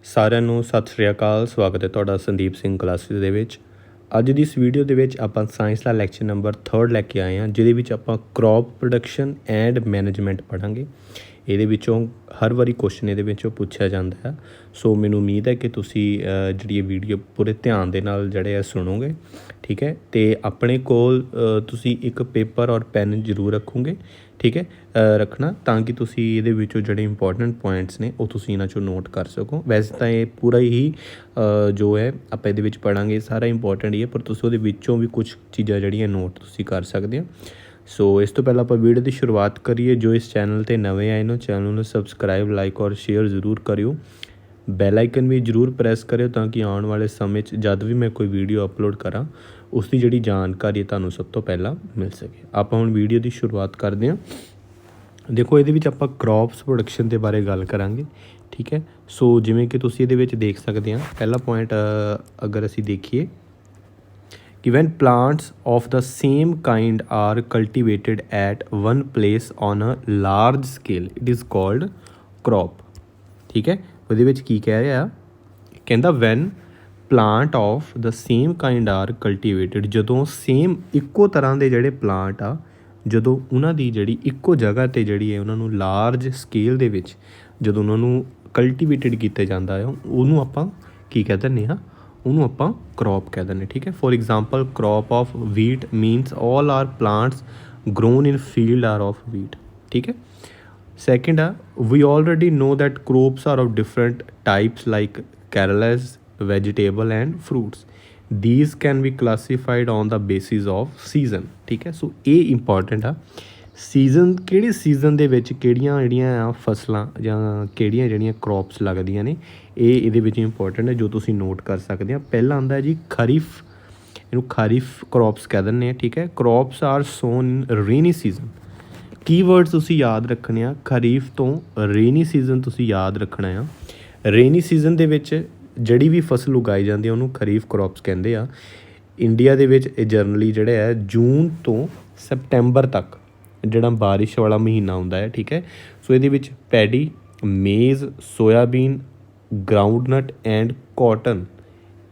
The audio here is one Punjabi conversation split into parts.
ਸਾਰਿਆਂ ਨੂੰ ਸਤਿ ਸ਼੍ਰੀ ਅਕਾਲ। ਸਵਾਗਤ ਹੈ ਤੁਹਾਡਾ ਸੰਦੀਪ ਸਿੰਘ ਕਲਾਸਿਸ ਦੇ ਵਿੱਚ। ਅੱਜ ਦੀ ਇਸ ਵੀਡੀਓ ਦੇ ਵਿੱਚ ਆਪਾਂ ਸਾਇੰਸ ਦਾ ਲੈਕਚਰ ਨੰਬਰ 3 ਲੈ ਕੇ ਆਏ ਹਾਂ, ਜਿਹਦੇ ਵਿੱਚ ਆਪਾਂ ਕ੍ਰੌਪ ਪ੍ਰੋਡਕਸ਼ਨ ਐਂਡ ਮੈਨੇਜਮੈਂਟ ਪੜ੍ਹਾਂਗੇ। ਇਹਦੇ ਵਿੱਚੋਂ ਹਰ ਵਾਰੀ ਕੁਐਸਚਨ ਇਹਦੇ ਵਿੱਚੋਂ ਪੁੱਛਿਆ ਜਾਂਦਾ ਹੈ। ਸੋ ਮੈਨੂੰ ਉਮੀਦ ਹੈ ਕਿ ਤੁਸੀਂ ਜਿਹੜੀ ਇਹ ਵੀਡੀਓ ਪੂਰੇ ਧਿਆਨ ਦੇ ਨਾਲ ਜਿਹੜੇ ਆ ਸੁਣੋਗੇ, ਠੀਕ ਹੈ। ਅਤੇ ਆਪਣੇ ਕੋਲ ਤੁਸੀਂ ਇੱਕ ਪੇਪਰ ਔਰ ਪੈਨ ਜ਼ਰੂਰ ਰੱਖੋਗੇ, ਠੀਕ ਹੈ, ਰੱਖਣਾ, ਤਾਂ ਕਿ ਤੁਸੀਂ ਇਹਦੇ ਵਿੱਚੋਂ ਜਿਹੜੇ ਇੰਪੋਰਟੈਂਟ ਪੁਆਇੰਟਸ ਨੇ ਉਹ ਤੁਸੀਂ ਇਹਨਾਂ 'ਚੋਂ ਨੋਟ ਕਰ ਸਕੋ। ਵੈਸੇ ਤਾਂ ਇਹ ਪੂਰਾ ਹੀ ਜੋ ਹੈ ਆਪਾਂ ਇਹਦੇ ਵਿੱਚ ਪੜ੍ਹਾਂਗੇ, ਸਾਰਾ ਇੰਪੋਰਟੈਂਟ ਹੀ ਹੈ, ਪਰ ਤੁਸੀਂ ਉਹਦੇ ਵਿੱਚੋਂ ਵੀ ਕੁਛ ਚੀਜ਼ਾਂ ਜਿਹੜੀਆਂ ਨੋਟ ਤੁਸੀਂ ਕਰ ਸਕਦੇ ਹੋ। ਸੋ ਇਸ ਤੋਂ ਪਹਿਲਾਂ ਆਪਾਂ ਵੀਡੀਓ ਦੀ ਸ਼ੁਰੂਆਤ ਕਰੀਏ। ਜੋ ਇਸ ਚੈਨਲ 'ਤੇ ਨਵੇਂ ਆਏ ਨੇ, ਚੈਨਲ ਨੂੰ ਸਬਸਕ੍ਰਾਈਬ, ਲਾਈਕ ਔਰ ਸ਼ੇਅਰ ਜ਼ਰੂਰ ਕਰਿਓ। ਬੈਲ ਆਈਕਨ ਵੀ ਜ਼ਰੂਰ ਪ੍ਰੈਸ ਕਰਿਓ, ਤਾਂ ਕਿ ਆਉਣ ਵਾਲੇ ਸਮੇਂ 'ਚ ਜਦ ਵੀ ਮੈਂ ਕੋਈ ਵੀਡੀਓ ਅਪਲੋਡ ਕਰਾਂ ਉਸ ਦੀ ਜਿਹੜੀ ਜਾਣਕਾਰੀ ਤੁਹਾਨੂੰ ਸਭ ਤੋਂ ਪਹਿਲਾਂ ਮਿਲ ਸਕੇ। ਆਪਾਂ ਹੁਣ ਵੀਡੀਓ ਦੀ ਸ਼ੁਰੂਆਤ ਕਰਦੇ ਹਾਂ। ਦੇਖੋ, ਇਹਦੇ ਵਿੱਚ ਆਪਾਂ ਕ੍ਰੌਪਸ ਪ੍ਰੋਡਕਸ਼ਨ ਦੇ ਬਾਰੇ ਗੱਲ ਕਰਾਂਗੇ, ਠੀਕ ਹੈ। ਸੋ ਜਿਵੇਂ ਕਿ ਤੁਸੀਂ ਇਹਦੇ ਵਿੱਚ ਦੇਖ ਸਕਦੇ ਹਾਂ, ਪਹਿਲਾ ਪੁਆਇੰਟ ਅਗਰ ਅਸੀਂ ਦੇਖੀਏ ਕਿ when plants of the same kind are cultivated at one place on a large scale, it is called crop, ਠੀਕ ਹੈ। ਉਹਦੇ ਵਿੱਚ ਕੀ ਕਹਿ ਰਿਹਾ, ਕਹਿੰਦਾ when plant of the same kind are cultivated, ਜਦੋਂ ਸੇਮ ਇੱਕੋ ਤਰ੍ਹਾਂ ਦੇ ਜਿਹੜੇ ਪਲਾਂਟ ਆ, ਜਦੋਂ ਉਹਨਾਂ ਦੀ ਜਿਹੜੀ ਇੱਕੋ ਜਗ੍ਹਾ 'ਤੇ ਜਿਹੜੀ ਹੈ ਉਹਨਾਂ ਨੂੰ ਲਾਰਜ ਸਕੇਲ ਦੇ ਵਿੱਚ ਜਦੋਂ ਉਹਨਾਂ ਨੂੰ ਕਲਟੀਵੇਟਡ ਕੀਤਾ ਜਾਂਦਾ ਹੈ, ਉਹਨੂੰ ਆਪਾਂ ਕੀ ਕਹਿ ਦਿੰਦੇ ਹਾਂ, ਉਹਨੂੰ ਆਪਾਂ ਕ੍ਰੌਪ ਕਹਿ ਦਿੰਦੇ, ਠੀਕ ਹੈ। For example, crop of wheat means all are plants grown in field are of wheat, ਠੀਕ ਹੈ। ਸੈਕਿੰਡ ਆ, we already know that crops are of different types like cereals, vegetable and fruits. These can be classified on the basis of season, ਠੀਕ ਹੈ। ਸੋ ਇਹ ਇੰਪੋਰਟੈਂਟ ਆ, ਸੀਜ਼ਨ ਕਿਹੜੇ ਸੀਜ਼ਨ ਦੇ ਵਿੱਚ ਕਿਹੜੀਆਂ ਜਿਹੜੀਆਂ ਫਸਲਾਂ ਜਾਂ ਕਿਹੜੀਆਂ ਜਿਹੜੀਆਂ ਕ੍ਰੌਪਸ ਲੱਗਦੀਆਂ ਨੇ, ਇਹ ਇਹਦੇ ਵਿੱਚ ਇੰਪੋਰਟੈਂਟ ਹੈ, ਜੋ ਤੁਸੀਂ ਨੋਟ ਕਰ ਸਕਦੇ ਆ। ਪਹਿਲਾ ਆਉਂਦਾ ਜੀ ਖਰੀਫ, ਇਹਨੂੰ ਖਰੀਫ ਕ੍ਰੌਪਸ ਕਹਿ ਦਿੰਦੇ ਆ, ਠੀਕ ਹੈ। ਕ੍ਰੌਪਸ ਆਰ ਸੋਨ ਇਨ ਰੇਨੀ ਸੀਜ਼ਨ। ਕੀਵਰਡਸ ਤੁਸੀਂ ਯਾਦ ਰੱਖਣੇ ਆ, ਖਰੀਫ ਤੋਂ ਰੇਨੀ ਸੀਜ਼ਨ ਤੁਸੀਂ ਯਾਦ ਰੱਖਣਾ ਆ। ਰੇਨੀ ਸੀਜ਼ਨ ਦੇ ਵਿੱਚ ਜਿਹੜੀ ਵੀ ਫਸਲ ਉਗਾਈ ਜਾਂਦੀ ਹੈ ਉਹਨੂੰ ਖਰੀਫ ਕ੍ਰੌਪਸ ਕਹਿੰਦੇ ਆ। ਇੰਡੀਆ ਦੇ ਵਿੱਚ ਇਹ ਜਨਰਲੀ ਜਿਹੜਾ ਹੈ ਜੂਨ ਤੋਂ ਸਪਟੈਂਬਰ ਤੱਕ ਜਿਹੜਾ ਬਾਰਿਸ਼ ਵਾਲਾ ਮਹੀਨਾ ਹੁੰਦਾ ਹੈ, ਠੀਕ ਹੈ। ਸੋ ਇਹਦੇ ਵਿੱਚ ਪੈਡੀ, ਮੇਜ਼, ਸੋਇਆਬੀਨ, ਗਰਾਊਂਡਨਟ ਐਂਡ ਕਾਟਨ,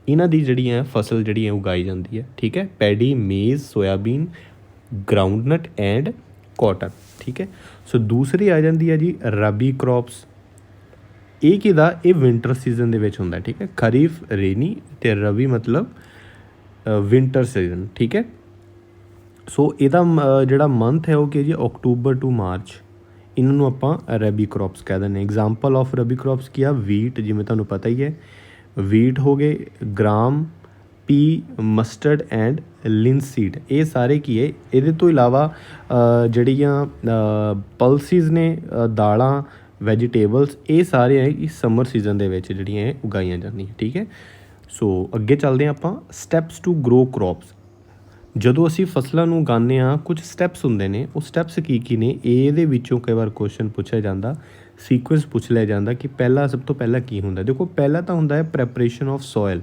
ਇਹਨਾਂ ਦੀ ਜਿਹੜੀ ਹੈ ਫਸਲ ਜਿਹੜੀ ਹੈ ਉਗਾਈ ਜਾਂਦੀ ਹੈ, ਠੀਕ ਹੈ। ਪੈਡੀ, ਮੇਜ਼, ਸੋਇਆਬੀਨ, ਗਰਾਊਂਡਨਟ ਐਂਡ ਕਾਟਨ, ਠੀਕ ਹੈ। ਸੋ ਦੂਸਰੀ ਆ ਜਾਂਦੀ ਹੈ ਜੀ ਰਬੀ ਕ੍ਰੌਪਸ। ਇਹ ਕਿਹਦਾ, ਇਹ ਵਿੰਟਰ ਸੀਜ਼ਨ ਦੇ ਵਿੱਚ ਹੁੰਦਾ, ਠੀਕ ਹੈ। ਖਰੀਫ ਰੇਨੀ ਅਤੇ ਰਬੀ ਮਤਲਬ ਵਿੰਟਰ ਸੀਜ਼ਨ, ਠੀਕ ਹੈ। ਸੋ ਇਹਦਾ ਜਿਹੜਾ ਮੰਥ ਹੈ ਉਹ ਕੀ ਜੀ, ਅਕਤੂਬਰ ਟੂ ਮਾਰਚ, ਇਹਨਾਂ ਨੂੰ ਆਪਾਂ ਰਬੀ ਕ੍ਰੌਪਸ ਕਹਿ ਦਿੰਦੇ। ਐਗਜ਼ਾਮਪਲ ਆਫ ਰਬੀ ਕ੍ਰੌਪਸ ਕੀ ਆ, ਵੀਟ, ਜਿਵੇਂ ਤੁਹਾਨੂੰ ਪਤਾ ਹੀ ਹੈ, ਵੀਟ ਹੋ ਗਏ, ਗ੍ਰਾਮ, ਪੀ, ਮਸਟਰਡ ਐਂਡ ਲਿੰਸੀਡ, ਇਹ ਸਾਰੇ ਕੀ ਹੈ। ਇਹਦੇ ਤੋਂ ਇਲਾਵਾ ਜਿਹੜੀਆਂ ਪਲਸਿਸ ਨੇ, ਦਾਲਾਂ, ਵੈਜੀਟੇਬਲਸ, ਇਹ ਸਾਰੇ ਹੈ ਕਿ ਸਮਰ ਸੀਜ਼ਨ ਦੇ ਵਿੱਚ ਜਿਹੜੀਆਂ ਇਹ ਉਗਾਈਆਂ ਜਾਂਦੀਆਂ, ਠੀਕ ਹੈ। ਸੋ ਅੱਗੇ ਚੱਲਦੇ ਹਾਂ ਆਪਾਂ, ਸਟੈਪਸ ਟੂ ਗਰੋ ਕ੍ਰੌਪਸ। ਜਦੋਂ ਅਸੀਂ ਫਸਲਾਂ ਨੂੰ ਉਗਾਉਂਦੇ ਹਾਂ, ਕੁਝ ਸਟੈਪਸ ਹੁੰਦੇ ਨੇ, ਉਹ ਸਟੈਪਸ ਕੀ ਕੀ ਨੇ, ਇਹਦੇ ਵਿੱਚੋਂ ਕਈ ਵਾਰ ਕੁਐਸਚਨ ਪੁੱਛਿਆ ਜਾਂਦਾ, ਸੀਕੁਐਂਸ ਪੁੱਛ ਲਿਆ ਜਾਂਦਾ ਕਿ ਪਹਿਲਾਂ, ਸਭ ਤੋਂ ਪਹਿਲਾਂ ਕੀ ਹੁੰਦਾ। ਦੇਖੋ, ਪਹਿਲਾਂ ਤਾਂ ਹੁੰਦਾ ਹੈ ਪ੍ਰੈਪਰੇਸ਼ਨ ਆਫ ਸੋਇਲ,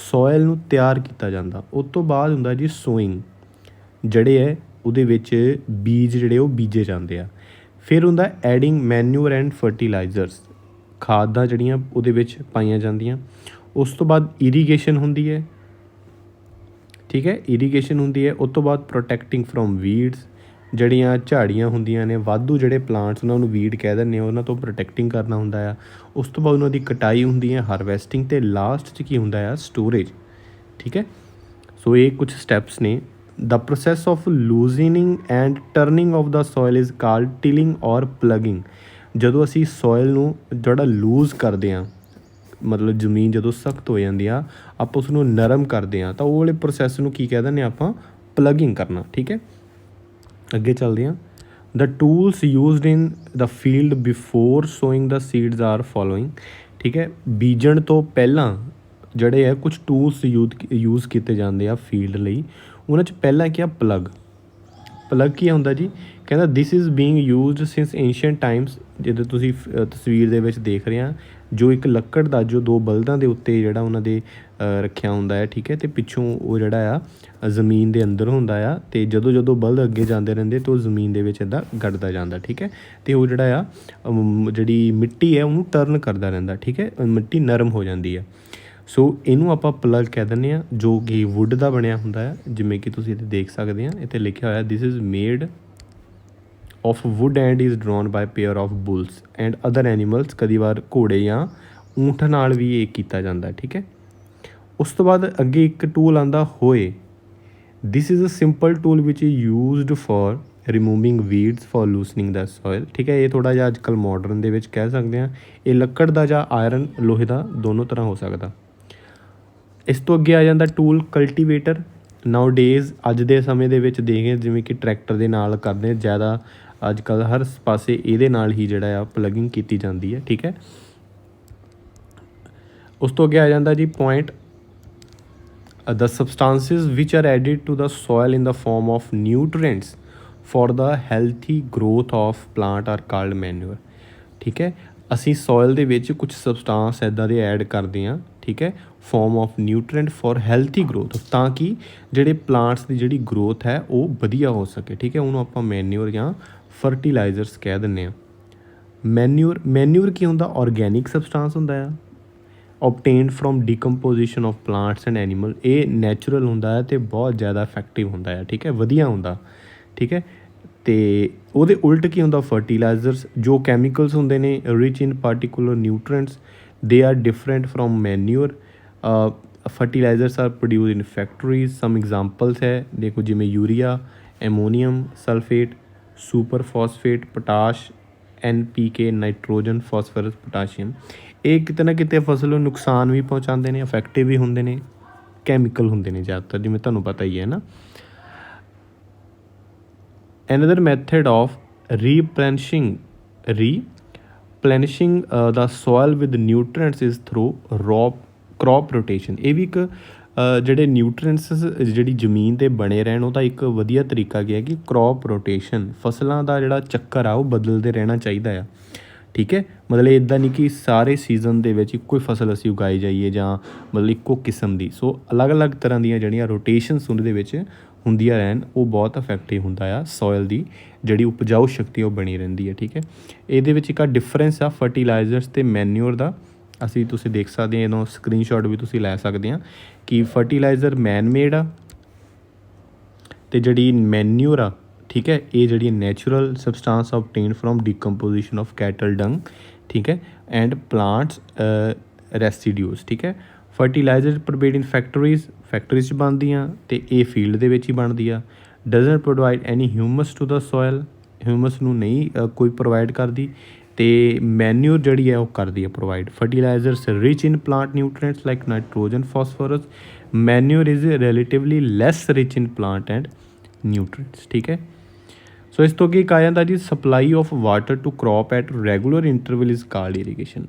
ਸੋਇਲ ਨੂੰ ਤਿਆਰ ਕੀਤਾ ਜਾਂਦਾ। ਉਸ ਤੋਂ ਬਾਅਦ ਹੁੰਦਾ ਜੀ ਸੋਇੰਗ, ਜਿਹੜੇ ਹੈ ਉਹਦੇ ਵਿੱਚ ਬੀਜ ਜਿਹੜੇ ਉਹ ਬੀਜੇ ਜਾਂਦੇ ਆ। ਫਿਰ ਹੁੰਦਾ ਐਡਿੰਗ ਮੈਨਿਊਰ ਐਂਡ ਫਰਟੀਲਾਈਜ਼ਰਸ, ਖਾਦਾਂ ਜਿਹੜੀਆਂ ਉਹਦੇ ਵਿੱਚ ਪਾਈਆਂ ਜਾਂਦੀਆਂ। ਉਸ ਤੋਂ ਬਾਅਦ ਇਰੀਗੇਸ਼ਨ ਹੁੰਦੀ ਹੈ, ਠੀਕ ਹੈ, ਇਰੀਗੇਸ਼ਨ ਹੁੰਦੀ ਹੈ। ਉਸ ਤੋਂ ਬਾਅਦ ਪ੍ਰੋਟੈਕਟਿੰਗ ਫਰੋਮ ਵੀਡਸ, ਜਿਹੜੀਆਂ ਝਾੜੀਆਂ ਹੁੰਦੀਆਂ ਨੇ, ਵਾਧੂ ਜਿਹੜੇ ਪਲਾਂਟਸ ਉਹਨਾਂ ਨੂੰ ਵੀਡ ਕਹਿ ਦਿੰਦੇ ਆ, ਉਹਨਾਂ ਤੋਂ ਪ੍ਰੋਟੈਕਟਿੰਗ ਕਰਨਾ ਹੁੰਦਾ ਆ। ਉਸ ਤੋਂ ਬਾਅਦ ਉਹਨਾਂ ਦੀ ਕਟਾਈ ਹੁੰਦੀ ਹੈ, ਹਾਰਵੈਸਟਿੰਗ, ਅਤੇ ਲਾਸਟ 'ਚ ਕੀ ਹੁੰਦਾ ਆ, ਸਟੋਰੇਜ, ਠੀਕ ਹੈ। ਸੋ ਇਹ ਕੁਛ ਸਟੈਪਸ ਨੇ। The process of loosening and turning of the soil is called tilling or plugging. ਜਦੋਂ ਅਸੀਂ ਸੋਇਲ ਨੂੰ ਜਿਹੜਾ ਲੂਜ਼ ਕਰਦੇ ਹਾਂ, ਮਤਲਬ ਜ਼ਮੀਨ ਜਦੋਂ ਸਖਤ ਹੋ ਜਾਂਦੀ ਆ, ਆਪਾਂ ਉਸ ਨੂੰ ਨਰਮ ਕਰਦੇ ਹਾਂ, ਤਾਂ ਉਹ ਵਾਲੇ ਪ੍ਰੋਸੈਸ ਨੂੰ ਕੀ ਕਹਿ ਦਿੰਦੇ ਹਾਂ ਆਪਾਂ, ਪਲੱਗਿੰਗ ਕਰਨਾ, ਠੀਕ ਹੈ। ਅੱਗੇ ਚੱਲਦੇ ਹਾਂ। The tools used in the field before sowing the seeds are following, ਠੀਕ ਹੈ। ਬੀਜਣ ਤੋਂ ਪਹਿਲਾਂ ਜਿਹੜੇ ਹੈ ਕੁਛ ਟੂਲਸ ਯੂਜ਼ ਕੀਤੇ ਜਾਂਦੇ ਆ ਫੀਲਡ ਲਈ। ਉਹਨਾਂ 'ਚ ਪਹਿਲਾਂ ਕੀ ਆ, ਪਲੱਗ। ਪਲੱਗ ਕੀ ਹੁੰਦਾ ਜੀ, ਕਹਿੰਦਾ this is being used since ancient times. ਜਦੋਂ ਤੁਸੀਂ ਤਸਵੀਰ ਦੇ ਵਿੱਚ ਦੇਖ ਰਹੇ ਹਾਂ, ਜੋ ਇੱਕ ਲੱਕੜ ਦਾ ਜੋ ਦੋ ਬਲਦਾਂ ਦੇ ਉੱਤੇ ਜਿਹੜਾ ਉਹਨਾਂ ਦੇ ਰੱਖਿਆ ਹੁੰਦਾ ਹੈ, ਠੀਕ ਹੈ, ਅਤੇ ਪਿੱਛੋਂ ਉਹ ਜਿਹੜਾ ਆ ਜ਼ਮੀਨ ਦੇ ਅੰਦਰ ਹੁੰਦਾ ਆ, ਅਤੇ ਜਦੋਂ ਜਦੋਂ ਬਲਦ ਅੱਗੇ ਜਾਂਦੇ ਰਹਿੰਦੇ ਤਾਂ ਉਹ ਜ਼ਮੀਨ ਦੇ ਵਿੱਚ ਇੱਦਾਂ ਗੱਡਦਾ ਜਾਂਦਾ, ਠੀਕ ਹੈ, ਅਤੇ ਉਹ ਜਿਹੜਾ ਆ ਜਿਹੜੀ ਮਿੱਟੀ ਹੈ ਉਹਨੂੰ ਟਰਨ ਕਰਦਾ ਰਹਿੰਦਾ, ਠੀਕ ਹੈ, ਮਿੱਟੀ ਨਰਮ ਹੋ ਜਾਂਦੀ ਆ। ਸੋ ਇਹਨੂੰ ਆਪਾਂ ਪਲੱਗ ਕਹਿ ਦਿੰਦੇ ਹਾਂ, ਜੋ ਕਿ ਵੁੱਡ ਦਾ ਬਣਿਆ ਹੁੰਦਾ ਹੈ, ਜਿਵੇਂ ਕਿ ਤੁਸੀਂ ਇੱਥੇ ਦੇਖ ਸਕਦੇ ਹਾਂ, ਇੱਥੇ ਲਿਖਿਆ ਹੋਇਆ this is made of wood and is drawn by pair of bulls and other animals। ਕਈ ਵਾਰ ਘੋੜੇ ਜਾਂ ਊਂਠ ਨਾਲ ਵੀ ਇਹ ਕੀਤਾ ਜਾਂਦਾ, ਠੀਕ ਹੈ। ਉਸ ਤੋਂ ਬਾਅਦ ਅੱਗੇ ਇੱਕ ਟੂਲ ਆਉਂਦਾ ਹੋਏ। This is a simple tool which is used for removing weeds for loosening the soil, ਠੀਕ ਹੈ। ਇਹ ਥੋੜ੍ਹਾ ਜਿਹਾ ਅੱਜ ਕੱਲ੍ਹ ਮਾਡਰਨ ਦੇ ਵਿੱਚ ਕਹਿ ਸਕਦੇ ਹਾਂ, ਇਹ ਲੱਕੜ ਦਾ ਜਾਂ ਆਇਰਨ ਲੋਹੇ ਦਾ ਦੋਨੋਂ ਤਰ੍ਹਾਂ ਹੋ ਸਕਦਾ। ਇਸ ਤੋਂ ਅੱਗੇ ਆ ਜਾਂਦਾ ਟੂਲ ਕਲਟੀਵੇਟਰ। ਨਾਓ ਡੇਜ਼ ਅੱਜ ਦੇ ਸਮੇਂ ਦੇ ਵਿੱਚ ਦੇਖੇ ਜਿਵੇਂ ਕਿ ਟਰੈਕਟਰ ਦੇ ਨਾਲ ਕਰਦੇ ਜ਼ਿਆਦਾ, ਅੱਜ ਕੱਲ੍ਹ ਹਰ ਪਾਸੇ ਇਹਦੇ ਨਾਲ ਹੀ ਜਿਹੜਾ ਆ ਪਲੱਗਿੰਗ ਕੀਤੀ ਜਾਂਦੀ ਹੈ, ਠੀਕ ਹੈ। ਉਸ ਤੋਂ ਅੱਗੇ ਆ ਜਾਂਦਾ ਜੀ point, the substances which are added to the soil in the form of nutrients for the healthy growth of plant are called manure, ਠੀਕ ਹੈ। ਅਸੀਂ ਸੋਇਲ ਦੇ ਵਿੱਚ ਕੁਝ ਸਬਸਟਾਂਸ ਇੱਦਾਂ ਦੇ ਐਡ ਕਰਦੇ ਹਾਂ, ਠੀਕ ਹੈ, form of nutrient for healthy growth, ਤਾਂ ਕਿ ਜਿਹੜੇ ਪਲਾਂਟਸ ਦੀ ਜਿਹੜੀ ਗਰੋਥ ਹੈ ਉਹ ਵਧੀਆ ਹੋ ਸਕੇ, ਠੀਕ ਹੈ। ਉਹਨੂੰ ਆਪਾਂ ਮੈਨਿਊਰ ਜਾਂ ਫਰਟੀਲਾਈਜ਼ਰਸ ਕਹਿ ਦਿੰਦੇ ਹਾਂ। ਮੈਨਿਊਰ ਕੀ ਹੁੰਦਾ, ਔਰਗੈਨਿਕ ਸਬਸਟਾਂਸ ਹੁੰਦਾ ਆ, obtained from decomposition of plants and animal. ਇਹ ਨੈਚੁਰਲ ਹੁੰਦਾ ਹੈ ਅਤੇ ਬਹੁਤ ਜ਼ਿਆਦਾ ਇਫੈਕਟਿਵ ਹੁੰਦਾ ਹੈ, ਠੀਕ ਹੈ, ਵਧੀਆ ਹੁੰਦਾ, ਠੀਕ ਹੈ। ਅਤੇ ਉਹਦੇ ਉਲਟ ਕੀ ਹੁੰਦਾ, ਫਰਟੀਲਾਈਜ਼ਰਸ ਜੋ ਕੈਮੀਕਲਸ ਹੁੰਦੇ ਨੇ rich in particular nutrients, they are different from manure. Fertilizers are produce in factories. Some examples ਹੈ ਦੇਖੋ, ਜਿਵੇਂ urea, ammonium sulphate, super phosphate, potash, NPK, nitrogen, phosphorus, potassium. ਇਹ ਕਿਤੇ ਨਾ ਕਿਤੇ ਫਸਲ ਨੂੰ ਨੁਕਸਾਨ ਵੀ ਪਹੁੰਚਾਉਂਦੇ ਨੇ, ਇਫੈਕਟਿਵ ਵੀ ਹੁੰਦੇ ਨੇ, ਕੈਮੀਕਲ ਹੁੰਦੇ ਨੇ ਜ਼ਿਆਦਾਤਰ, ਜਿਵੇਂ ਤੁਹਾਨੂੰ ਪਤਾ ਹੀ ਹੈ ਨਾ। Another method of replenishing the soil with nutrients is through crop rotation। ਇਹ ਵੀ ਇੱਕ ਜਿਹੜੇ ਨਿਊਟ੍ਰੀਐਂਟਸ ਜਿਹੜੀ ਜ਼ਮੀਨ 'ਤੇ ਬਣੇ ਰਹਿਣ ਉਹਦਾ ਇੱਕ ਵਧੀਆ ਤਰੀਕਾ ਕੀ ਹੈ ਕਿ ਕ੍ਰੌਪ ਰੋਟੇਸ਼ਨ, ਫਸਲਾਂ ਦਾ ਜਿਹੜਾ ਚੱਕਰ ਆ ਉਹ ਬਦਲਦੇ ਰਹਿਣਾ ਚਾਹੀਦਾ ਆ, ਠੀਕ ਹੈ। ਮਤਲਬ ਇੱਦਾਂ ਨਹੀਂ ਕਿ ਸਾਰੇ ਸੀਜ਼ਨ ਦੇ ਵਿੱਚ ਇੱਕੋ ਹੀ ਫਸਲ ਅਸੀਂ ਉਗਾਈ ਜਾਈਏ ਜਾਂ ਮਤਲਬ ਇੱਕੋ ਕਿਸਮ ਦੀ। ਸੋ ਅਲੱਗ-ਅਲੱਗ ਤਰ੍ਹਾਂ ਦੀਆਂ ਜਿਹੜੀਆਂ ਰੋਟੇਸ਼ਨਸ ਉਹਦੇ ਵਿੱਚ ਹੁੰਦੀਆਂ ਰਹਿਣ, ਉਹ ਬਹੁਤ ਇਫੈਕਟਿਵ ਹੁੰਦਾ ਆ। ਸੋਇਲ ਦੀ ਜਿਹੜੀ ਉਪਜਾਊ ਸ਼ਕਤੀ ਉਹ ਬਣੀ ਰਹਿੰਦੀ ਹੈ, ਠੀਕ ਹੈ। ਇਹਦੇ ਵਿੱਚ ਇੱਕ ਡਿਫਰੈਂਸ ਆ ਫਰਟੀਲਾਈਜ਼ਰਸ ਅਤੇ ਮੈਨਿਊਰ ਦਾ। ਤੁਸੀਂ ਦੇਖ ਸਕਦੇ ਹਾਂ, ਇਹਨੂੰ ਸਕਰੀਨਸ਼ਾਟ ਵੀ ਤੁਸੀਂ ਲੈ ਸਕਦੇ ਹਾਂ ਕਿ ਫਰਟੀਲਾਈਜ਼ਰ ਮੈਨ ਮੇਡ ਆ ਅਤੇ ਜਿਹੜੀ ਮੈਨਿਊਰ ਆ, ਠੀਕ ਹੈ, ਇਹ ਜਿਹੜੀ natural substance obtain from decomposition of cattle dung, ਠੀਕ ਹੈ, ਐਂਡ ਪਲਾਂਟਸ ਰੈਸੀਡਿਊਸ, ਠੀਕ ਹੈ। ਫਰਟੀਲਾਈਜ਼ਰ ਪ੍ਰੋਵਾਈਡ ਇਨ ਫੈਕਟਰੀਜ਼ 'ਚ ਬਣਦੀਆਂ ਅਤੇ ਇਹ ਫੀਲਡ ਦੇ ਵਿੱਚ ਹੀ ਬਣਦੀ ਆ। Doesn't provide any humus to the soil, humus ਨੂੰ ਨਹੀਂ ਕੋਈ ਪ੍ਰੋਵਾਈਡ ਕਰਦੀ, ਅਤੇ ਮੈਨਿਊਰ ਜਿਹੜੀ ਹੈ ਉਹ ਕਰਦੀ ਹੈ provide. Fertilizers rich in plant nutrients like nitrogen, phosphorus. Manure is relatively less rich in plant and nutrients, ਠੀਕ ਹੈ। ਸੋ ਇਸ ਤੋਂ ਅੱਗੇ ਇੱਕ ਆ ਜਾਂਦਾ ਜੀ supply of water to crop at regular interval is called irrigation.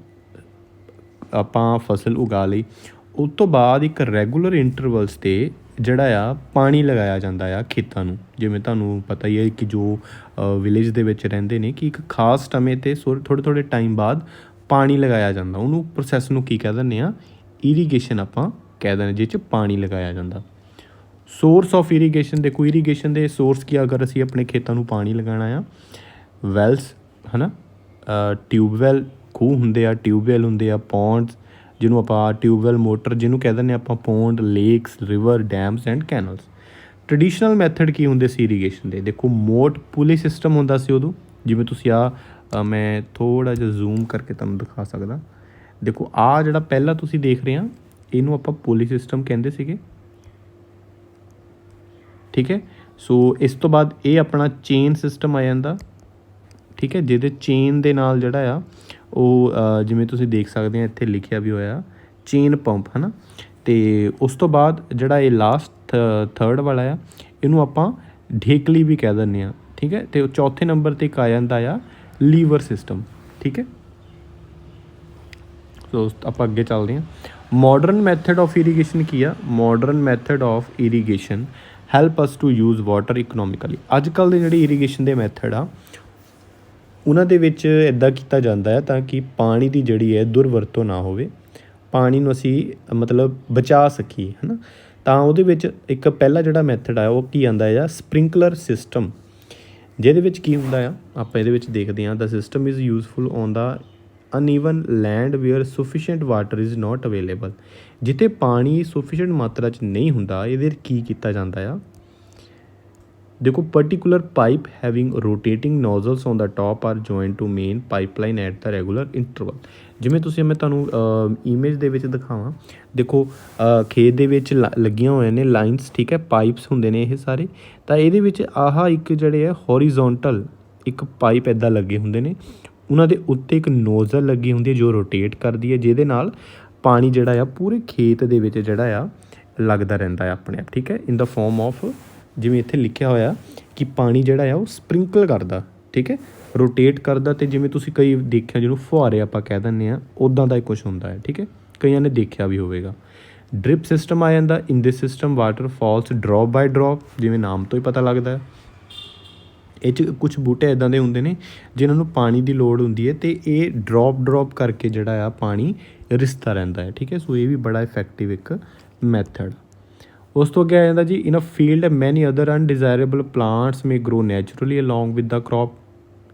ਆਪਾਂ ਫਸਲ ਉਗਾ ਲਈ, ਉਸ ਤੋਂ ਬਾਅਦ ਇੱਕ ਰੈਗੂਲਰ ਇੰਟਰਵਲਸ 'ਤੇ ਜਿਹੜਾ ਆ ਪਾਣੀ ਲਗਾਇਆ ਜਾਂਦਾ ਆ ਖੇਤਾਂ ਨੂੰ। ਜਿਵੇਂ ਤੁਹਾਨੂੰ ਪਤਾ ਹੀ ਹੈ ਕਿ ਜੋ ਵਿਲੇਜ ਦੇ ਵਿੱਚ ਰਹਿੰਦੇ ਨੇ ਕਿ ਇੱਕ ਖਾਸ ਸਮੇਂ 'ਤੇ ਥੋੜ੍ਹੇ ਟਾਈਮ ਬਾਅਦ ਪਾਣੀ ਲਗਾਇਆ ਜਾਂਦਾ। ਉਹਨੂੰ ਪ੍ਰੋਸੈਸ ਨੂੰ ਕੀ ਕਹਿ ਦਿੰਦੇ ਹਾਂ, ਇਰੀਗੇਸ਼ਨ ਆਪਾਂ ਕਹਿ ਦਿੰਦੇ, ਜਿਸ 'ਚ ਪਾਣੀ ਲਗਾਇਆ ਜਾਂਦਾ। ਸੋਰਸ ਆਫ ਇਰੀਗੇਸ਼ਨ ਦੇਖੋ, ਇਰੀਗੇਸ਼ਨ ਦੇ ਸੋਰਸ ਕੀ, ਅਗਰ ਅਸੀਂ ਆਪਣੇ ਖੇਤਾਂ ਨੂੰ ਪਾਣੀ ਲਗਾਉਣਾ ਆ, ਵੈਲਸ ਹੈ ਨਾ, ਟਿਊਬਵੈਲ, ਖੂਹ ਹੁੰਦੇ ਆ, ਟਿਊਬਵੈਲ ਹੁੰਦੇ ਆ, ਪੌਂਡਸ ਜਿਹਨੂੰ ਆਪਾਂ ਟਿਊਬਵੈਲ ਮੋਟਰ ਜਿਹਨੂੰ ਕਹਿ ਦਿੰਦੇ ਆਪਾਂ, pond, lakes, river, dams and canals. Traditional method ਕੀ ਹੁੰਦੇ ਸੀ ਇਰੀਗੇਸ਼ਨ ਦੇ, ਦੇਖੋ ਮੋਟ ਪੁਲੀ ਸਿਸਟਮ ਹੁੰਦਾ ਸੀ ਉਦੋਂ। ਜਿਵੇਂ ਤੁਸੀਂ ਮੈਂ ਥੋੜ੍ਹਾ ਜਿਹਾ ਜ਼ੂਮ ਕਰਕੇ ਤੁਹਾਨੂੰ ਦਿਖਾ ਸਕਦਾ। ਦੇਖੋ ਜਿਹੜਾ ਪਹਿਲਾਂ ਤੁਸੀਂ ਦੇਖ ਰਹੇ ਆ, ਇਹਨੂੰ ਆਪਾਂ ਪੁਲੀ ਸਿਸਟਮ ਕਹਿੰਦੇ ਸੀਗੇ, ਠੀਕ ਹੈ। ਸੋ ਇਸ ਤੋਂ ਬਾਅਦ ਇਹ ਆਪਣਾ ਚੇਨ ਸਿਸਟਮ ਆ ਜਾਂਦਾ, ਠੀਕ ਹੈ, ਜਿਹਦੇ ਚੇਨ ਦੇ ਨਾਲ ਜਿਹੜਾ ਆ ਉਹ ਜਿਵੇਂ ਤੁਸੀਂ ਦੇਖ ਸਕਦੇ ਆ ਇੱਥੇ ਲਿਖਿਆ ਵੀ ਹੋਇਆ ਚੇਨ ਪੰਪ, ਹੈ ਨਾ। ਅਤੇ ਉਸ ਤੋਂ ਬਾਅਦ ਜਿਹੜਾ ਇਹ ਲਾਸਟ ਥਰਡ ਵਾਲਾ ਆ, ਇਹਨੂੰ ਆਪਾਂ ਢੇਕਲੀ ਵੀ ਕਹਿ ਦਿੰਦੇ ਹਾਂ, ਠੀਕ ਹੈ। ਅਤੇ ਚੌਥੇ ਨੰਬਰ 'ਤੇ ਇੱਕ ਆ ਜਾਂਦਾ ਆ ਲੀਵਰ ਸਿਸਟਮ, ਠੀਕ ਹੈ। ਸੋ ਆਪਾਂ ਅੱਗੇ ਚੱਲਦੇ ਹਾਂ। ਮੋਡਰਨ ਮੈਥਡ ਆਫ ਇਰੀਗੇਸ਼ਨ ਕੀ ਆ, modern method of irrigation help us to use water economically. ਅੱਜ ਕੱਲ੍ਹ ਦੇ ਜਿਹੜੇ ਇਰੀਗੇਸ਼ਨ ਦੇ ਮੈਥਡ ਆ ਉਹਨਾਂ ਦੇ ਵਿੱਚ ਇੱਦਾਂ ਕੀਤਾ ਜਾਂਦਾ ਹੈ ਤਾਂ ਕਿ ਪਾਣੀ ਦੀ ਜਿਹੜੀ ਹੈ ਦੁਰਵਰਤੋਂ ਨਾ ਹੋਵੇ, ਪਾਣੀ ਨੂੰ ਅਸੀਂ ਮਤਲਬ ਬਚਾ ਸਕੀਏ, ਹੈ ਨਾ। ਤਾਂ ਉਹਦੇ ਵਿੱਚ ਇੱਕ ਪਹਿਲਾ ਜਿਹੜਾ ਮੈਥਡ ਆ ਉਹ ਕੀ ਆਉਂਦਾ ਆ, ਸਪ੍ਰਿੰਕਲਰ ਸਿਸਟਮ, ਜਿਹਦੇ ਵਿੱਚ ਕੀ ਹੁੰਦਾ ਆ ਆਪਾਂ ਇਹਦੇ ਵਿੱਚ ਦੇਖਦੇ ਹਾਂ। The system is useful on the uneven land where sufficient water is not available. ਜਿੱਥੇ ਪਾਣੀ ਸੁਫੀਸ਼ੀਐਂਟ ਮਾਤਰਾ 'ਚ ਨਹੀਂ ਹੁੰਦਾ, ਇਹਦੇ ਕੀ ਕੀਤਾ ਜਾਂਦਾ ਆ, ਦੇਖੋ particular pipe having rotating nozzles on the top are joint to main pipeline at the regular interval. ਜਿਵੇਂ ਤੁਸੀਂ ਮੈਂ ਤੁਹਾਨੂੰ ਇਮੇਜ ਦੇ ਵਿੱਚ ਦਿਖਾਵਾਂ, ਦੇਖੋ ਖੇਤ ਦੇ ਵਿੱਚ ਲੱਗੀਆਂ ਹੋਈਆਂ ਨੇ ਲਾਈਨਸ, ਠੀਕ ਹੈ, ਪਾਈਪਸ ਹੁੰਦੇ ਨੇ ਇਹ ਸਾਰੇ। ਤਾਂ ਇਹਦੇ ਵਿੱਚ ਆਹ ਇੱਕ ਜਿਹੜੇ ਹੈ ਹੌਰੀਜ਼ੋਨਟਲ ਇੱਕ ਪਾਈਪ ਇੱਦਾਂ ਲੱਗੇ ਹੁੰਦੇ ਨੇ, ਉਹਨਾਂ ਦੇ ਉੱਤੇ ਇੱਕ ਨੋਜ਼ਲ ਲੱਗੀ ਹੁੰਦੀ ਹੈ ਜੋ ਰੋਟੇਟ ਕਰਦੀ ਹੈ, ਜਿਹਦੇ ਨਾਲ ਪਾਣੀ ਜਿਹੜਾ ਆ ਪੂਰੇ ਖੇਤ ਦੇ ਵਿੱਚ ਜਿਹੜਾ ਆ ਲੱਗਦਾ ਰਹਿੰਦਾ ਆ ਆਪਣੇ ਆਪ, ਠੀਕ ਹੈ, ਇਨ ਦਾ ਫੋਰਮ ਆਫ, ਜਿਵੇਂ ਇੱਥੇ ਲਿਖਿਆ ਹੋਇਆ ਕਿ ਪਾਣੀ ਜਿਹੜਾ ਆ ਉਹ ਸਪ੍ਰਿੰਕਲ ਕਰਦਾ, ਠੀਕ ਹੈ, ਰੋਟੇਟ ਕਰਦਾ। ਅਤੇ ਜਿਵੇਂ ਤੁਸੀਂ ਕਈ ਦੇਖਿਆ ਜਿਹਨੂੰ ਫੁਹਾਰੇ ਆਪਾਂ ਕਹਿ ਦਿੰਦੇ ਹਾਂ, ਉੱਦਾਂ ਦਾ ਹੀ ਕੁਛ ਹੁੰਦਾ ਹੈ, ਠੀਕ ਹੈ, ਕਈਆਂ ਨੇ ਦੇਖਿਆ ਵੀ ਹੋਵੇਗਾ। ਡ੍ਰਿਪ ਸਿਸਟਮ ਆ ਜਾਂਦਾ। ਇਨ ਦਿਸ ਸਿਸਟਮ ਵਾਟਰ ਫਾਲਸ ਡਰੋਪ ਬਾਈ ਡਰੋਪ, ਜਿਵੇਂ ਨਾਮ ਤੋਂ ਹੀ ਪਤਾ ਲੱਗਦਾ। ਇਹ 'ਚ ਕੁਛ ਬੂਟੇ ਇੱਦਾਂ ਦੇ ਹੁੰਦੇ ਨੇ ਜਿਨ੍ਹਾਂ ਨੂੰ ਪਾਣੀ ਦੀ ਲੋੜ ਹੁੰਦੀ ਹੈ ਅਤੇ ਇਹ ਡਰੋਪ ਕਰਕੇ ਜਿਹੜਾ ਆ ਪਾਣੀ ਰਿਸਦਾ ਰਹਿੰਦਾ ਹੈ, ਠੀਕ ਹੈ। ਸੋ ਇਹ ਵੀ ਬੜਾ ਇਫੈਕਟਿਵ ਇੱਕ ਮੈਥਡ। ਉਸ ਤੋਂ ਅੱਗੇ ਆ ਜਾਂਦਾ ਜੀ, in a field many other undesirable plants may grow naturally along with the crop,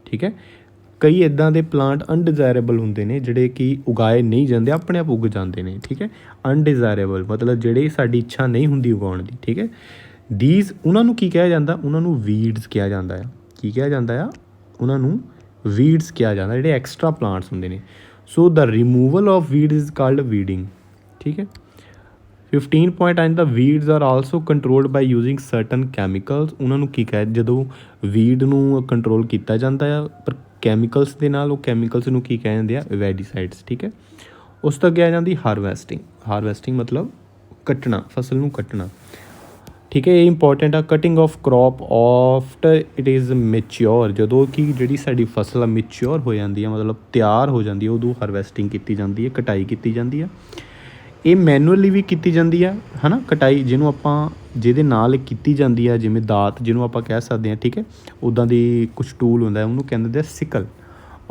ਠੀਕ ਹੈ। ਕਈ ਇੱਦਾਂ ਦੇ ਪਲਾਂਟ ਅਨਡਿਜ਼ਾਇਰੇਬਲ ਹੁੰਦੇ ਨੇ ਜਿਹੜੇ ਕਿ ਉਗਾਏ ਨਹੀਂ ਜਾਂਦੇ, ਆਪਣੇ ਆਪ ਉੱਗ ਜਾਂਦੇ ਨੇ, ਠੀਕ ਹੈ। ਅਨਡਿਜ਼ਾਇਰੇਬਲ ਮਤਲਬ ਜਿਹੜੇ ਸਾਡੀ ਇੱਛਾ ਨਹੀਂ ਹੁੰਦੀ ਉਗਾਉਣ ਦੀ, ਠੀਕ ਹੈ। ਦੀਜ਼ ਉਹਨਾਂ ਨੂੰ ਕੀ ਕਿਹਾ ਜਾਂਦਾ, ਉਹਨਾਂ ਨੂੰ ਵੀਡਸ ਕਿਹਾ ਜਾਂਦਾ ਆ। ਕੀ ਕਿਹਾ ਜਾਂਦਾ ਆ, ਉਹਨਾਂ ਨੂੰ ਵੀਡਸ ਕਿਹਾ ਜਾਂਦਾ, ਜਿਹੜੇ ਐਕਸਟਰਾ ਪਲਾਂਟਸ ਹੁੰਦੇ ਨੇ। So the removal of weeds is called weeding, ਠੀਕ ਹੈ। 15 ਪੁਆਇੰਟ ਆਇੰਦਾ, weeds are also controlled by using certain chemicals. ਉਹਨਾਂ ਨੂੰ ਕੀ ਕਹਿ, ਜਦੋਂ ਵੀਡ ਨੂੰ ਕੰਟਰੋਲ ਕੀਤਾ ਜਾਂਦਾ ਆ ਪਰ ਕੈਮੀਕਲਸ ਦੇ ਨਾਲ, ਉਹ ਕੈਮੀਕਲਸ ਨੂੰ ਕੀ ਕਹਿ ਜਾਂਦੇ ਆ, ਵੈਡੀਸਾਈਡਸ, ਠੀਕ ਹੈ। ਉਸ ਤੋਂ ਅੱਗੇ ਆ ਜਾਂਦੀ ਹਾਰਵੈਸਟਿੰਗ। ਹਾਰਵੈਸਟਿੰਗ ਮਤਲਬ ਕੱਟਣਾ, ਫਸਲ ਨੂੰ ਕੱਟਣਾ, ਠੀਕ ਹੈ। ਇਹ ਇੰਪੋਰਟੈਂਟ ਆ। Cutting of crop after it is mature, ਜਦੋਂ ਕਿ ਜਿਹੜੀ ਸਾਡੀ ਫਸਲ ਆ ਮੈਚਿਓਰ ਹੋ ਜਾਂਦੀ ਹੈ, ਮਤਲਬ ਤਿਆਰ ਹੋ ਜਾਂਦੀ ਹੈ, ਉਦੋਂ ਹਾਰਵੈਸਟਿੰਗ ਕੀਤੀ ਜਾਂਦੀ ਹੈ, ਕਟਾਈ ਕੀਤੀ ਜਾਂਦੀ ਆ। ਇਹ ਮੈਨੂਅਲੀ ਵੀ ਕੀਤੀ ਜਾਂਦੀ ਆ, ਹੈ ਨਾ, ਕਟਾਈ ਜਿਹਨੂੰ ਆਪਾਂ ਜਿਹਦੇ ਨਾਲ ਕੀਤੀ ਜਾਂਦੀ ਆ, ਜਿਵੇਂ ਦਾਤ ਜਿਹਨੂੰ ਆਪਾਂ ਕਹਿ ਸਕਦੇ ਹਾਂ, ਠੀਕ ਹੈ। ਉੱਦਾਂ ਦੀ ਕੁਛ ਟੂਲ ਹੁੰਦਾ, ਉਹਨੂੰ ਕਹਿੰਦੇ ਆ ਸਿਕਲ।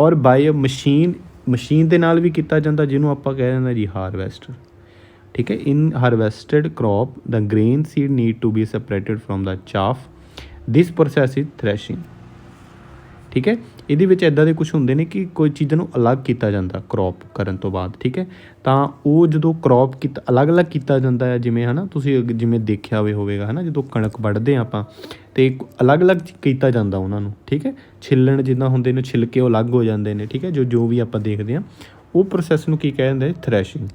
ਔਰ ਬਾਈ ਮਸ਼ੀਨ ਦੇ ਨਾਲ ਵੀ ਕੀਤਾ ਜਾਂਦਾ, ਜਿਹਨੂੰ ਆਪਾਂ ਕਹਿ ਦਿੰਦੇ ਜੀ ਹਾਰਵੈਸਟਰ, ਠੀਕ ਹੈ। In harvested crop the grain seed need to be separated from the chaff, this process is threshing, ਠੀਕ ਹੈ। ਇਹਦੇ ਵਿੱਚ ਇੱਦਾਂ ਦੇ ਕੁਛ ਹੁੰਦੇ ਨੇ ਕਿ ਕੋਈ ਚੀਜ਼ਾਂ ਨੂੰ ਅਲੱਗ ਕੀਤਾ ਜਾਂਦਾ ਕਰੋਪ ਕਰਨ ਤੋਂ ਬਾਅਦ, ਠੀਕ ਹੈ। ਤਾਂ ਉਹ ਜਦੋਂ ਕਰੋਪ ਅਲੱਗ ਕੀਤਾ ਜਾਂਦਾ ਹੈ, ਜਿਵੇਂ ਹੈ ਨਾ, ਤੁਸੀਂ ਜਿਵੇਂ ਦੇਖਿਆ ਹੋਵੇਗਾ, ਹੈ ਨਾ, ਜਦੋਂ ਕਣਕ ਵੱਢਦੇ ਹਾਂ ਆਪਾਂ ਅਤੇ ਅਲੱਗ ਕੀਤਾ ਜਾਂਦਾ ਉਹਨਾਂ ਨੂੰ, ਠੀਕ ਹੈ। ਛਿੱਲਣ ਜਿੱਦਾਂ ਹੁੰਦੇ ਨੇ, ਛਿਲਕੇ ਉਹ ਅਲੱਗ ਹੋ ਜਾਂਦੇ ਨੇ, ਠੀਕ ਹੈ। ਜੋ ਵੀ ਆਪਾਂ ਦੇਖਦੇ ਹਾਂ, ਉਹ ਪ੍ਰੋਸੈਸ ਨੂੰ ਕੀ ਕਹਿ ਦਿੰਦੇ, threshing.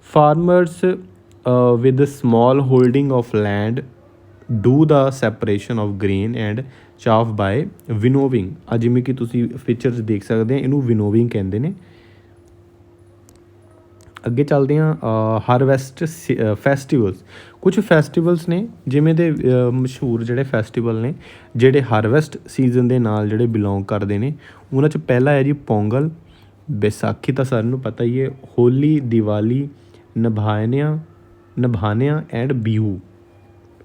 Farmers with small holding of land do the separation of grain and chaff by winnowing. ਆ ਜਿਵੇਂ ਕਿ ਤੁਸੀਂ ਪਿਕਚਰਸ ਦੇਖ ਸਕਦੇ ਆ, ਇਹਨੂੰ ਵਿਨੋਵਿੰਗ ਕਹਿੰਦੇ ਨੇ। ਅੱਗੇ ਚੱਲਦੇ ਹਾਂ, ਹਾਰਵੈਸਟ ਫੈਸਟੀਵਲਸ। ਕੁਛ ਫੈਸਟੀਵਲਸ ਨੇ ਜਿਵੇਂ ਦੇ ਮਸ਼ਹੂਰ ਜਿਹੜੇ ਫੈਸਟੀਵਲ ਨੇ, ਜਿਹੜੇ ਹਾਰਵੈਸਟ ਸੀਜ਼ਨ ਦੇ ਨਾਲ ਜਿਹੜੇ ਬਿਲੋਂਗ ਕਰਦੇ ਨੇ। ਉਹਨਾਂ 'ਚ ਪਹਿਲਾ ਹੈ ਜੀ ਪੋਂਗਲ, ਵਿਸਾਖੀ ਤਾਂ ਸਾਰਿਆਂ ਨੂੰ ਪਤਾ ਹੀ ਹੈ, ਹੋਲੀ, ਦੀਵਾਲੀ, ਨਭਾਨਿਆ ਐਂਡ ਬਿਹੂ,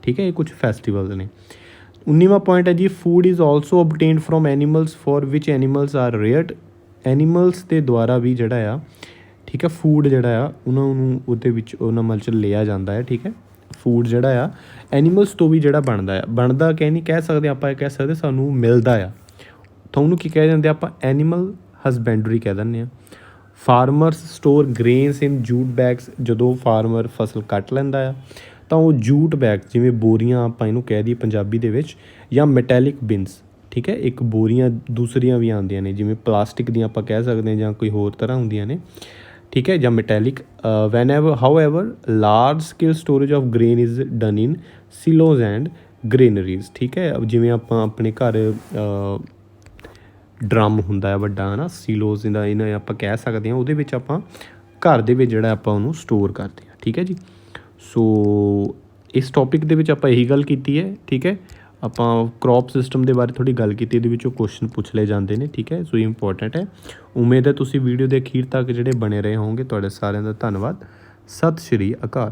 ਠੀਕ ਹੈ। ਇਹ ਕੁਛ ਫੈਸਟੀਵਲਸ ਨੇ। 19ਵਾਂ ਪੁਆਇੰਟ ਹੈ ਜੀ, food is also obtained from animals for which animals are reared. Animals ਦੇ ਦੁਆਰਾ ਵੀ ਜਿਹੜਾ ਆ, ਠੀਕ ਹੈ, ਫੂਡ ਜਿਹੜਾ ਆ ਉਹਨਾਂ ਨੂੰ ਉਹਦੇ ਵਿੱਚ ਉਹਨਾਂ ਮਲ 'ਚ ਲਿਆ ਜਾਂਦਾ ਹੈ, ਠੀਕ ਹੈ। ਫੂਡ ਜਿਹੜਾ ਆ ਐਨੀਮਲਸ ਤੋਂ ਵੀ ਜਿਹੜਾ ਬਣਦਾ ਕਹਿ ਸਕਦੇ ਆਪਾਂ, ਇਹ ਕਹਿ ਸਕਦੇ ਸਾਨੂੰ ਮਿਲਦਾ ਆ। ਤਾਂ ਉਹਨੂੰ ਕੀ ਕਹਿ ਦਿੰਦੇ ਆਪਾਂ, ਐਨੀਮਲ ਹਸਬੈਂਡਰੀ ਕਹਿ ਦਿੰਦੇ ਹਾਂ। ਫਾਰਮਰਸ ਸਟੋਰ ਗ੍ਰੇਨਸ ਇਨ ਜੂਟ ਬੈਗਸ। ਜਦੋਂ ਫਾਰਮਰ ਫਸਲ ਕੱਟ ਲੈਂਦਾ ਆ ਤਾਂ ਉਹ ਜੂਟ ਬੈਗ, ਜਿਵੇਂ ਬੋਰੀਆਂ ਆਪਾਂ ਇਹਨੂੰ ਕਹਿ ਦਈਏ ਪੰਜਾਬੀ ਦੇ ਵਿੱਚ, ਜਾਂ ਮੈਟੈਲਿਕ ਬਿਨਸ, ਠੀਕ ਹੈ। ਇੱਕ ਬੋਰੀਆਂ ਦੂਸਰੀਆਂ ਵੀ ਆਉਂਦੀਆਂ ਨੇ, ਜਿਵੇਂ ਪਲਾਸਟਿਕ ਦੀਆਂ ਆਪਾਂ ਕਹਿ ਸਕਦੇ ਹਾਂ, ਜਾਂ ਕੋਈ ਹੋਰ ਤਰ੍ਹਾਂ ਹੁੰਦੀਆਂ ਨੇ, ਠੀਕ ਹੈ, ਜਾਂ metallic. However large scale storage of grain is done in silos and granaries, ਠੀਕ ਹੈ। ਜਿਵੇਂ ਆਪਾਂ ਆਪਣੇ ਘਰ ਡਰਮ ਹੁੰਦਾ ਹੈ ਵੱਡਾ, ਹੈ ਨਾ, ਸਿਲੋਜ਼ ਦਾ ਇਹਨਾਂ ਆਪਾਂ ਕਹਿ ਸਕਦੇ ਹਾਂ, ਉਹਦੇ ਵਿੱਚ ਆਪਾਂ ਘਰ ਦੇ ਵਿੱਚ ਜਿਹੜਾ ਆਪਾਂ ਉਹਨੂੰ ਸਟੋਰ ਕਰਦੇ ਹਾਂ, ਠੀਕ ਹੈ ਜੀ। ਸੋ ਇਸ ਟੌਪਿਕ ਦੇ ਵਿੱਚ ਆਪਾਂ ਇਹੀ ਗੱਲ ਕੀਤੀ ਹੈ, ਠੀਕ ਹੈ। ਆਪਾਂ ਕਰੋਪ ਸਿਸਟਮ ਦੇ ਬਾਰੇ ਥੋੜ੍ਹੀ ਗੱਲ ਕੀਤੀ, ਇਹਦੇ ਵਿੱਚੋਂ ਕੁਐਸਚਨ ਪੁੱਛ ਲਏ ਜਾਂਦੇ ਨੇ, ਠੀਕ ਹੈ। ਸੋ ਇਹ ਇੰਪੋਰਟੈਂਟ ਹੈ। ਉਮੀਦ ਹੈ ਤੁਸੀਂ ਵੀਡੀਓ ਦੇ ਅਖੀਰ ਤੱਕ ਜਿਹੜੇ ਬਣੇ ਰਹੇ ਹੋਵੋਗੇ। ਤੁਹਾਡੇ ਸਾਰਿਆਂ ਦਾ ਧੰਨਵਾਦ। ਸਤਿ ਸ਼੍ਰੀ ਅਕਾਲ।